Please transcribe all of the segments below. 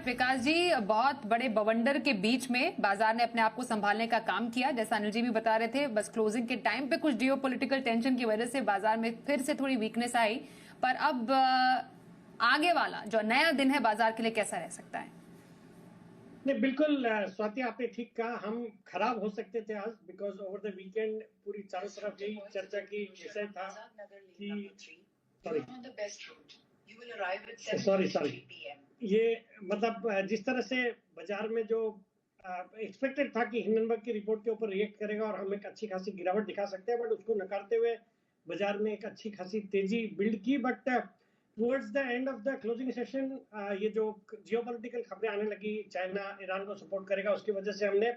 विकास जी, बहुत बड़े बवंडर के बीच में बाजार ने अपने आप को संभालने का काम किया। जैसा अनिल जी भी बता रहे थे, बस क्लोजिंग के टाइम पे कुछ जियोपॉलिटिकल टेंशन की वजह से बाजार में फिर से थोड़ी वीकनेस आई। पर अब आगे वाला जो नया दिन है बाजार के लिए कैसा रह सकता है? नहीं, बिल्कुल स्वाति, आपने ठीक कहा। हम खराब हो सकते थे आज, बिकॉज ओवर द वीकेंड पूरी चारों तरफ यही चर्चा की विषय था कि सॉरी ये मतलब जिस तरह से बाजार में जो एक्सपेक्टेड था कि हिंडनबर्ग की रिपोर्ट के ऊपर रिएक्ट करेगा और हम एक अच्छी खासी गिरावट दिखा सकते हैं, बट उसको नकारते हुए बाजार में एक अच्छी खासी तेजी बिल्ड की। But towards the end of the closing session ये जो जियोपॉलिटिकल खबरें आने लगी, चाइना ईरान को सपोर्ट करेगा, उसकी वजह से हमने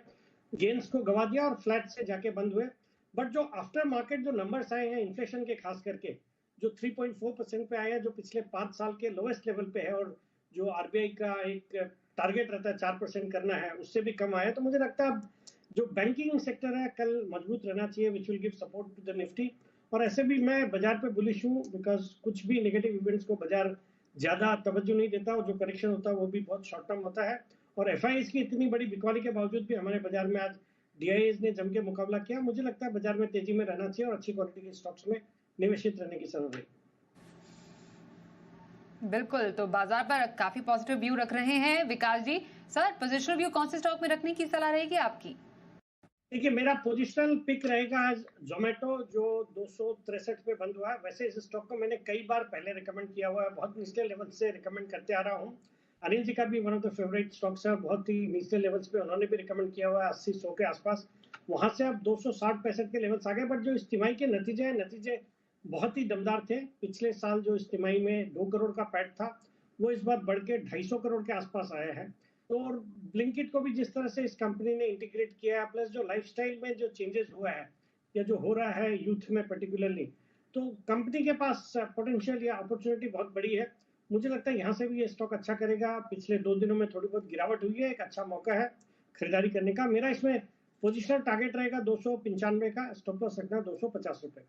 गेन्स को गवा दिया और फ्लैट से जाके बंद हुए। बट जो आफ्टर मार्केट जो नंबर्स आए हैं इन्फ्लेशन के, खास करके जो 3.4% पे आया, जो पिछले 5 साल के लोएस्ट लेवल पे है, और जो आरबीआई का एक टारगेट रहता है 4% करना है, उससे भी कम आया। तो मुझे लगता है जो बैंकिंग सेक्टर है कल मजबूत रहना चाहिए, which will give support to the Nifty. और ऐसे भी मैं बाजार पे बुलिश हूँ, बिकॉज कुछ भी नेगेटिव इवेंट्स को बाजार ज्यादा तवज्जो नहीं देता, और जो करेक्शन होता है वो भी बहुत शॉर्ट टर्म होता है। और एफआईआईज की इतनी बड़ी बिकवाली के बावजूद भी हमारे बाजार में आज डीआईएज ने जम के मुकाबला किया। मुझे लगता है बाजार में तेजी में रहना चाहिए और अच्छी क्वालिटी के स्टॉक्स में निवेशित रहने की जरूरत है। बिल्कुल, तो बाजार पर काफी पॉजिटिव व्यू रख रहे हैं विकास जी। सर, पोजिशनल व्यू कौन से स्टॉक में रखने की सलाह रहेगी आपकी? देखिए, मेरा पोजिशनल पिक रहेगा आज जोमेटो, जो 263 पे बंद हुआ है। वैसे इस स्टॉक को मैंने कई बार पहले रिकमेंड किया हुआ है, बहुत निचले लेवल से रिकमेंड करते आ रहा हूँ। अनिल जी का भी one of the favourite stocks है, बहुत ही निचले लेवल्स पे उन्होंने भी रिकमेंड किया हुआ है, 80-100 के आसपास। वहां से अब 260-65 के लेवल्स आ गए। बट जो इस तिमाही के नतीजे बहुत ही दमदार थे। पिछले साल जो इस तिमाही में 2 करोड़ का पैट था, वो इस बार बढ़ के 250 करोड़ के आसपास आया है। तो और ब्लिंकिट को भी जिस तरह से इस कंपनी ने इंटीग्रेट किया है, प्लस जो लाइफस्टाइल में जो चेंजेस हुआ है या जो हो रहा है यूथ में पर्टिकुलरली, तो कंपनी के पास पोटेंशियल या अपॉर्चुनिटी बहुत बड़ी है। मुझे लगता है यहाँ से भी ये स्टॉक अच्छा करेगा। पिछले 2 दिनों में थोड़ी बहुत गिरावट हुई है, एक अच्छा मौका है खरीदारी करने का। मेरा इसमें पोजिशनल टारगेट रहेगा 295 का, स्टॉप लॉस रखना 250 रुपए।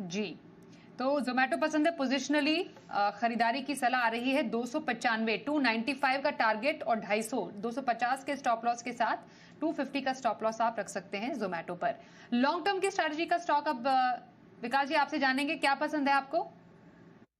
जी, तो जोमेटो पसंद है, पोजिशनली खरीदारी की सलाह आ रही है। 295, 295 का टारगेट और 250, 250 के स्टॉप लॉस के साथ 250 का स्टॉप लॉस आप रख सकते हैं जोमेटो पर। लॉन्ग टर्म की स्ट्रैटेजी का स्टॉक अब विकास जी आपसे जानेंगे, क्या पसंद है आपको?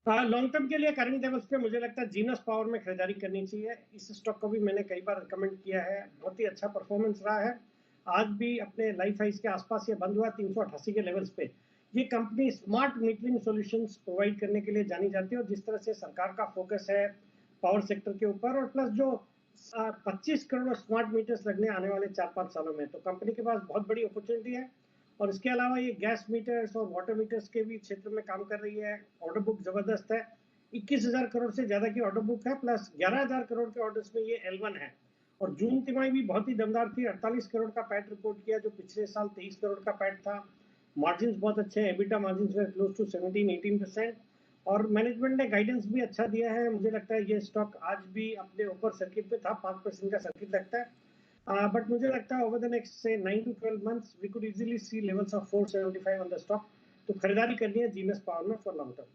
लॉन्ग टर्म के लिए करंट लेवल्स पे मुझे लगता है जीनस पावर में खरीदारी करनी चाहिए। इस स्टॉक को भी मैंने कई बार रिकमेंड किया है, बहुत ही अच्छा परफॉर्मेंस रहा है। आज भी अपने लाइफ हाइस के आसपास ये बंद हुआ 388 के लेवल्स पे। ये company smart metering solutions provide करने के लिए जानी जाती है, और जिस तरह से सरकार का फोकस है पावर सेक्टर के ऊपर, और प्लस जो 25 करोड़ स्मार्ट मीटर्स लगने आने वाले 4-5 सालों में, तो कंपनी के पास बहुत बड़ी अपॉर्चुनिटी है। और इसके अलावा ये गैस मीटर्स और वाटर मीटर्स के भी क्षेत्र में काम कर रही है। ऑर्डर बुक जबरदस्त है, 21,000 करोड़ से ज्यादा की ऑर्डर बुक है, प्लस 11,000 करोड़ के ऑर्डर्स में ये L1 है। और जून तिमाही भी बहुत ही दमदार थी, 48 करोड़ का पैट रिपोर्ट किया, जो पिछले साल 23 करोड़ का पैट था। मार्जिन बहुत अच्छे हैं, एबिटा मार्जिन क्लोज टू 17-18%। और मैनेजमेंट ने गाइडेंस भी अच्छा दिया है। मुझे लगता है ये स्टॉक आज भी अपने ऊपर सर्किट पे था, 5% का सर्किट लगता है। बट मुझे लगता है ओवर द नेक्स्ट से 9 to 12 months we could easily see levels of 475 on the stock. तो खरीदारी करनी है जीनस पावर में for long term.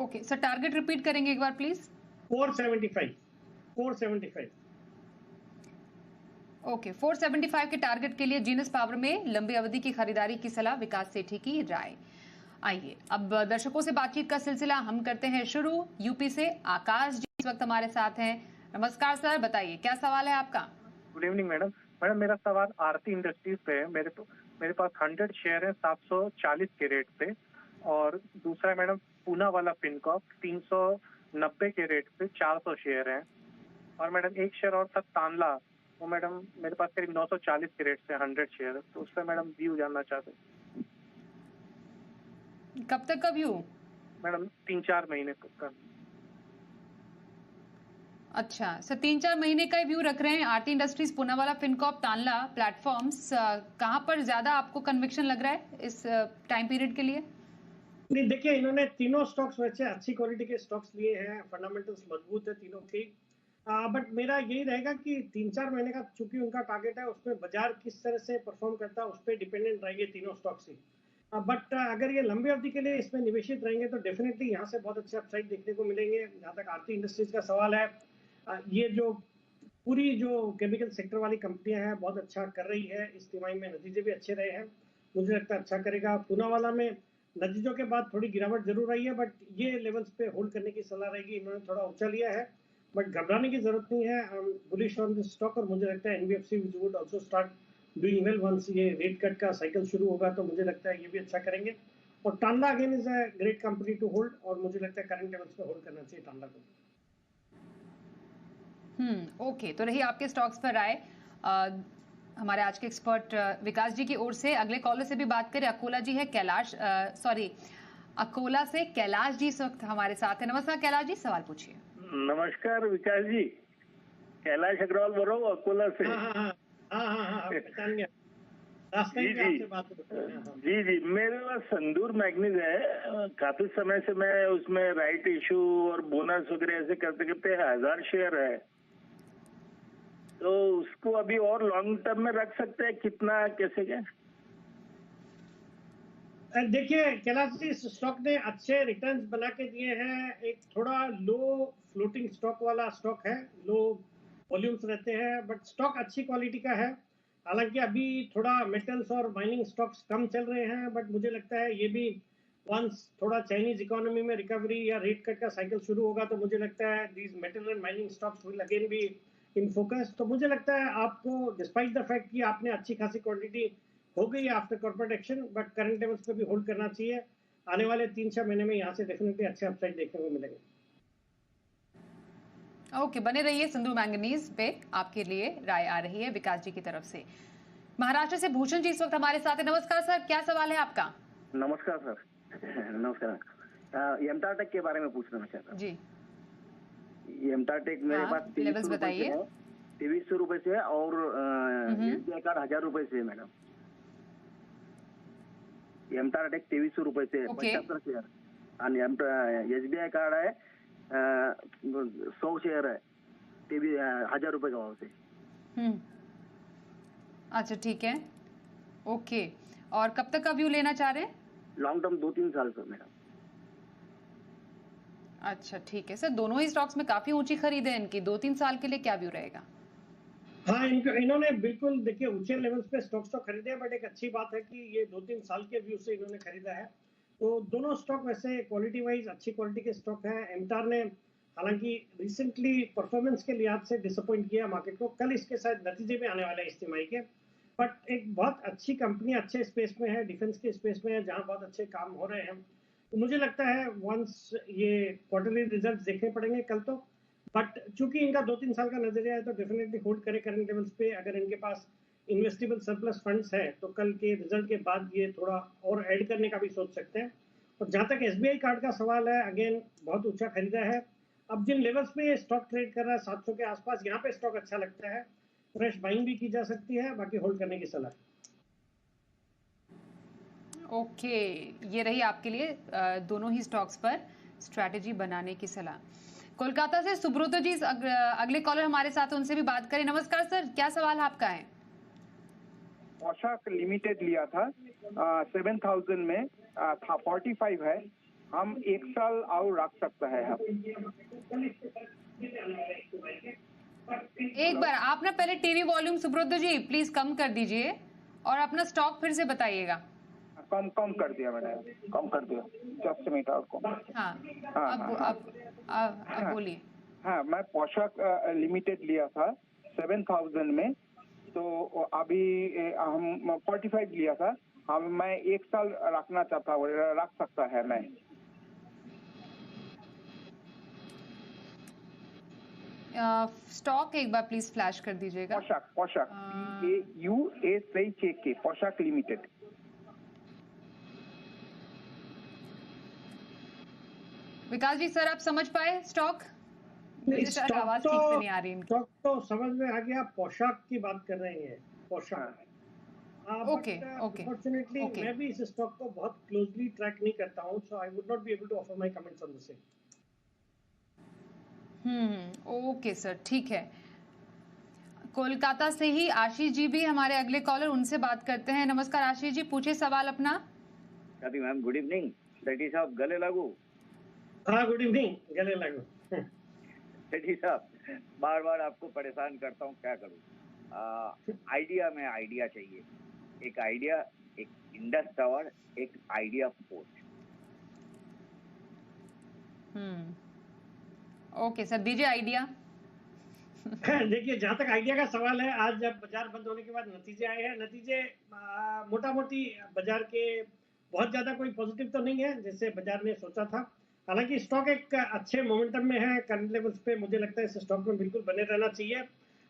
Okay sir, target repeat करेंगे एक बार प्लीज? 475। ओके, 475 के टारगेट के लिए जीनस पावर में लंबी अवधि की खरीदारी की सलाह, विकास सेठी की राय। आइए अब दर्शकों से बातचीत का सिलसिला हम करते हैं शुरू। यूपी से आकाश जी इस वक्त हमारे साथ हैं। नमस्कार सर, बताइए क्या सवाल है आपका? Good evening madam. मैडम, मेरा सवाल आरती इंडस्ट्रीज पे है। मेरे पास 100 शेयर है 740 के रेट पे। और दूसरा है मैडम पूना वाला फिनकॉप, 390 के रेट पे 400 शेयर है। और मैडम एक शेयर और था तांला, वो मैडम मेरे पास करीब 940 के रेट से 100 शेयर है। तो उस पर मैडम व्यू जानना चाहते हैं। कब तक का व्यू? मैडम 3-4 महीने का। अच्छा सर, 3-4 महीने का व्यू रख रहे हैं। आरती इंडस्ट्रीज, पूनावाला, फिनकॉप, तांला प्लेटफॉर्म्स, कहां पर ज्यादा आपको कन्विक्शन लग रहा है इस टाइम पीरियड के लिए? नहीं, देखिए, इन्होंने तीनों स्टॉक्स वैसे अच्छी क्वालिटी के स्टॉक्स लिए हैं, फंडामेंटल्स मजबूत है तीनों की। बट मेरा यही रहेगा कि 3-4 महीने का चूंकि उनका टारगेट है, उसमें बाजार किस तरह से परफॉर्म करता है उस पर डिपेंडेंट रहेंगे तीनों स्टॉक्स ही। बट अगर ये लंबी अवधि के लिए इसमें निवेशित रहेंगे तो डेफिनेटली यहाँ से बहुत अच्छे अपसाइड देखने को मिलेंगे। जहाँ तक आरती इंडस्ट्रीज का सवाल है, ये जो पूरी जो केमिकल सेक्टर वाली कंपनियां हैं बहुत अच्छा कर रही है, इस तिमाही में नतीजे भी अच्छे रहे हैं, मुझे लगता है अच्छा करेगा। पूनावाला में नतीजों के बाद थोड़ी गिरावट जरूर आई है, बट ये लेवल्स पे होल्ड करने की सलाह रहेगी। इन्होंने थोड़ा ऊंचा लिया है, बट घबराने की जरूरत नहीं है। बुलिश ऑन दिस स्टॉक, और मुझे लगता है NBFC would also start doing well once ये रेट कट का साइकिल शुरू होगा, तो मुझे लगता है ये भी अच्छा करेंगे। और टांडा again is a great company to hold, और मुझे लगता है करंट लेवल्स पे होल्ड करना चाहिए टांडा को। ओके, तो रही आपके स्टॉक्स पर राय हमारे आज के एक्सपर्ट विकास जी की ओर से। अगले कॉलर से भी बात करें, अकोला जी है, अकोला से कैलाश जी इस वक्त हमारे साथ है। नमस्कार कैलाश जी, सवाल पूछिए। नमस्कार विकास जी, कैलाश अग्रवाल बोल रहा हूँ अकोला से। पहचान गया, जी जी, मेरे पास संदूर मैग्नीज है। काफी समय से मैं उसमें राइट इशू और बोनस वगैरह ऐसे करते करते 1000 शेयर है, तो उसको अभी और लॉन्ग टर्म में रख सकते हैं, कितना कैसे क्या? देखिए कैलाश जी, इस स्टॉक ने अच्छे रिटर्न्स बना के दिए हैं। एक थोड़ा लो फ्लोटिंग स्टॉक वाला स्टॉक है, लो वॉल्यूम्स रहते हैं, बट स्टॉक अच्छी क्वालिटी का है। हालांकि अभी थोड़ा मेटल्स और माइनिंग स्टॉक्स कम चल रहे हैं, बट मुझे लगता है ये भी वंस थोड़ा चाइनीज इकोनॉमी में रिकवरी या रेट कट का साइकिल शुरू होगा, तो मुझे लगता है these metal and mining stocks will again be in focus. तो मुझे लगता है आपको, डिस्पाइट द फैक्ट कि आपने अच्छी खासी क्वांटिटी हो गई after corporate action, but current levels पे भी होल्ड करना चाहिए। आने वाले 3-6 महीने में यहाँ से डेफिनेटली अच्छे अपसाइड देखने को मिलेंगे। ओके, बने रहिए। सिंधु मैंगनीज पे आपके लिए राय आ रही है विकास जी की तरफ से। महाराष्ट्र से भूषण जी इस वक्त हमारे साथ है। नमस्कार सर, क्या सवाल है आपका? नमस्कार सर। नमस्कार। एमटारटेक के बारे में पूछना चाहता हूँ जी। एमटारटेक मेरे पास 2300 रुपए से है, और SBI कार्ड 1000 रुपए से है मैडम। एमटारटेक 2300 रुपए से 75 शेयर, और SBI कार्ड है 100 शेयर है, 1000 रुपए का भाव से। अच्छा ठीक है, ओके। और कब तक का व्यू लेना चाह रहे हैं? लॉन्ग टर्म 2-3 साल से मैडम। अच्छा ठीक है सर, दोनों ही स्टॉक्स में काफी ऊंची खरीद है इनकी, 2-3 साल के लिए क्या व्यू रहेगा? हाँ, इन्होंने बिल्कुल देखिए ऊंचे लेवल्स पे स्टॉक्स तो खरीदे हैं, बट एक अच्छी बात है कि ये 2-3 साल के व्यू से इन्होंने खरीदा है। तो दोनों स्टॉक वैसे क्वालिटी वाइज अच्छी क्वालिटी के स्टॉक हैं। एमटार ने हालांकि रिसेंटली परफॉर्मेंस के लिहाज से डिसअपॉइंट किया मार्केट को, कल इसके साथ नतीजे में आने वाले हैं इस तिमाही के, बट एक बहुत अच्छी कंपनी अच्छे स्पेस में है, डिफेंस के स्पेस में है, जहाँ बहुत अच्छे काम हो रहे हैं। तो मुझे लगता है वंस ये क्वार्टरली रिजल्ट देखने पड़ेंगे कल तो, बट चूंकि इनका 2-3 साल का नजरिया है तो डेफिनेटली होल्ड करे करंट लेवल्स पे। अगर इनके पास इन्वेस्टेबल सरप्लस फंड्स है तो कल के रिजल्ट के बाद ये थोड़ा और ऐड करने का भी सोच सकते हैं। और जहां तक SBI कार्ड का सवाल है, अगेन बहुत ऊंचा खरीदा है। अब जिन लेवल्स पे ये स्टॉक ट्रेड कर रहा है 700 के आसपास, यहाँ पे स्टॉक अच्छा लगता है, फ्रेश बाइंग भी की जा सकती है, बाकी होल्ड करने की सलाह। ओके, ये रही आपके लिए दोनों ही स्टॉक्स पर स्ट्रैटेजी बनाने की सलाह। कोलकाता से सुब्रतो जी अगले कॉलर हमारे साथ, उनसे भी बात करें। नमस्कार सर, क्या सवाल आपका है? पोशाक लिमिटेड लिया था 7000 में था, 45 है, हम 1 साल और रख सकता है हम। एक बार आप ना पहले TV volume Subrato ji please कम कर दीजिए और अपना स्टॉक फिर से बताइएगा। कम कर दिया मैंने, कम कर दिया, जस्ट मिनट आपको। अब बोलिए। हाँ, मैं पोशाक लिमिटेड लिया था 7000 में, तो अभी हम 45 लिया था, मैं 1 साल रखना चाहता हूँ, रख सकता है मैं? स्टॉक एक बार प्लीज फ्लैश कर दीजिएगा। पोशाक PAUSHAK, पोशाक लिमिटेड। विकास जी सर, आप समझ पाए स्टॉक? आवाज ठीक से नहीं आ रही। स्टॉक तो समझ में आ गया, पोशाक की बात कर रहे हैं, पोशाक। ओके। अनफॉर्चुनेटली मैं भी इस स्टॉक को बहुत क्लोजली ट्रैक नहीं करता हूं, so I would not be able to offer my comments on this. Okay sir, ठीक है। कोलकाता से ही आशीष जी भी हमारे अगले कॉलर, उनसे बात करते हैं। नमस्कार आशीष जी, पूछे सवाल अपना। कभी मैम गुड इवनिंग, सेठी साहब गले लागू। हाँ गुड इवनिंग, गले लागू। सेठी साहब बार बार आपको परेशान करता हूँ, क्या करूँ। आइडिया में आइडिया चाहिए, एक आइडिया, एक इंडस टावर, एक आइडिया फोर्ज। ओके सर, दीजिए आइडिया। देखिए जहां तक आइडिया का सवाल है, आज जब बाजार बंद होने के बाद नतीजे आए हैं, नतीजे मोटा मोटी बाजार के बहुत ज्यादा कोई पॉजिटिव तो नहीं है जैसे बाजार ने सोचा था। हालांकि स्टॉक एक अच्छे मोमेंटम में है, करंट लेवल्स पे मुझे लगता है इस स्टॉक में बिल्कुल बने रहना चाहिए।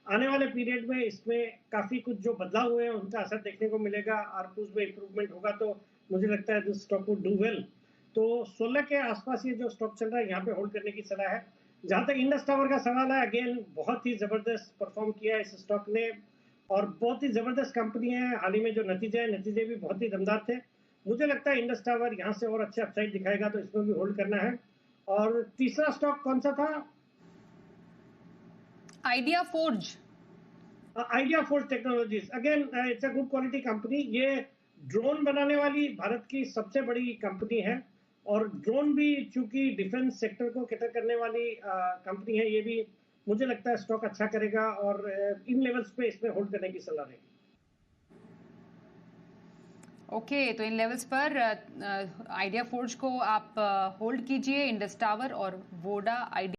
आने वाले पीरियड में इसमें काफी कुछ जो बदलाव हुए हैं उनका असर देखने को मिलेगा, आरपूस में इंप्रूवमेंट होगा तो मुझे लगता है this stock would do well. तो 16 के आसपास ये जो स्टॉक चल रहा है यहाँ पे होल्ड करने की सलाह है। जहां तक इंडस टावर का सवाल है, अगेन बहुत ही जबरदस्त परफॉर्म किया है इस स्टॉक ने और बहुत ही जबरदस्त कंपनी है। हाल ही में जो नतीजे भी बहुत ही दमदार थे। मुझे लगता है इंडस टावर यहाँ से और अच्छे अपसाइड दिखाएगा तो इसमें भी होल्ड करना है। और तीसरा स्टॉक कौन सा था? Idea forge. Idea forge technologies, again it's a good quality company. ये ड्रोन बनाने वाली भारत की सबसे बड़ी कंपनी है और ड्रोन भी चूंकि डिफेंस सेक्टर को कैटर करने वाली कंपनी है, ये भी मुझे लगता है स्टॉक अच्छा करेगा और इन लेवल्स पे इसमें होल्ड करने की सलाह है। ओके तो इन लेवल्स पर आइडिया फोर्ज को आप होल्ड कीजिए, इंडस टावर और वोडा आइडिया